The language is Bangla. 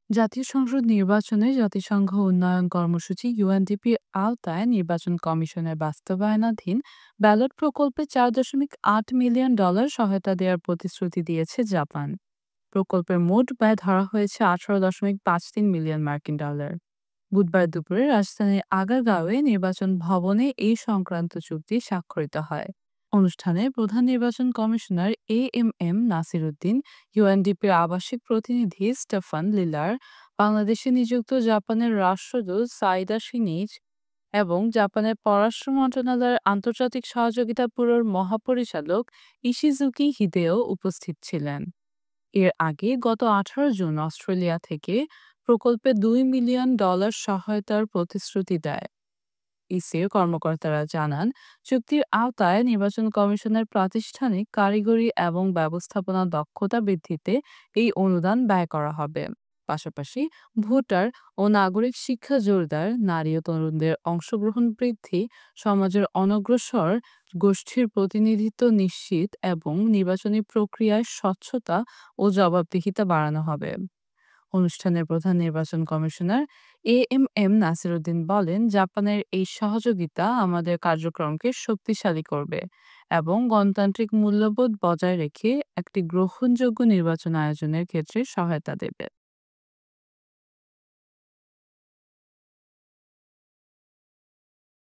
জাতীয় সংসদ নির্বাচনে জাতিসংঘ উন্নয়ন কর্মসূচি ইউএনডিপির আওতায় নির্বাচন কমিশনের বাস্তবায়নাধীন ব্যালট প্রকল্পে $4.8 মিলিয়ন সহায়তা দেওয়ার প্রতিশ্রুতি দিয়েছে জাপান। প্রকল্পের মোট ব্যয় ধরা হয়েছে $18.53 মিলিয়ন। বুধবার দুপুরে রাজধানীর আগারগাঁওয়ে নির্বাচন ভবনে এই সংক্রান্ত চুক্তি স্বাক্ষরিত হয়। অনুষ্ঠানে প্রধান নির্বাচন কমিশনার এম নাসির উদ্দিন, ইউএনডিপির আবাসিক প্রতিনিধি স্টেফান লিলার, বাংলাদেশে নিযুক্ত জাপানের রাষ্ট্রদূত সাইদা শিনিজ এবং জাপানের পররাষ্ট্র মন্ত্রণালয়ের আন্তর্জাতিক সহযোগিতা ব্যুরোর মহাপরিচালক ইশিজুকি হিদেও উপস্থিত ছিলেন। এর আগে গত 18 জুন অস্ট্রেলিয়া থেকে প্রকল্পে $2 মিলিয়ন সহায়তার প্রতিশ্রুতি দেয়। ইসির কর্মকর্তারা জানান, চুক্তির আওতায় নির্বাচন কমিশনের প্রাতিষ্ঠানিক, কারিগরি এবং ব্যবস্থাপনা দক্ষতা বৃদ্ধিতে এই অনুদান ব্যয় করা হবে। পাশাপাশি ভোটার ও নাগরিক শিক্ষা জোরদার, নারী ও তরুণদের অংশগ্রহণ বৃদ্ধি, সমাজের অনগ্রসর গোষ্ঠীর প্রতিনিধিত্ব নিশ্চিত এবং নির্বাচনী প্রক্রিয়ায় স্বচ্ছতা ও জবাবদিহিতা বাড়ানো হবে। অনুষ্ঠানের প্রধান নির্বাচন কমিশনার এম নাসির উদ্দিন বলেন, জাপানের এই সহযোগিতা আমাদের কার্যক্রমকে শক্তিশালী করবে এবং গণতান্ত্রিক মূল্যবোধ বজায় রেখে একটি গ্রহণযোগ্য নির্বাচন আয়োজনের ক্ষেত্রে সহায়তা দেবে।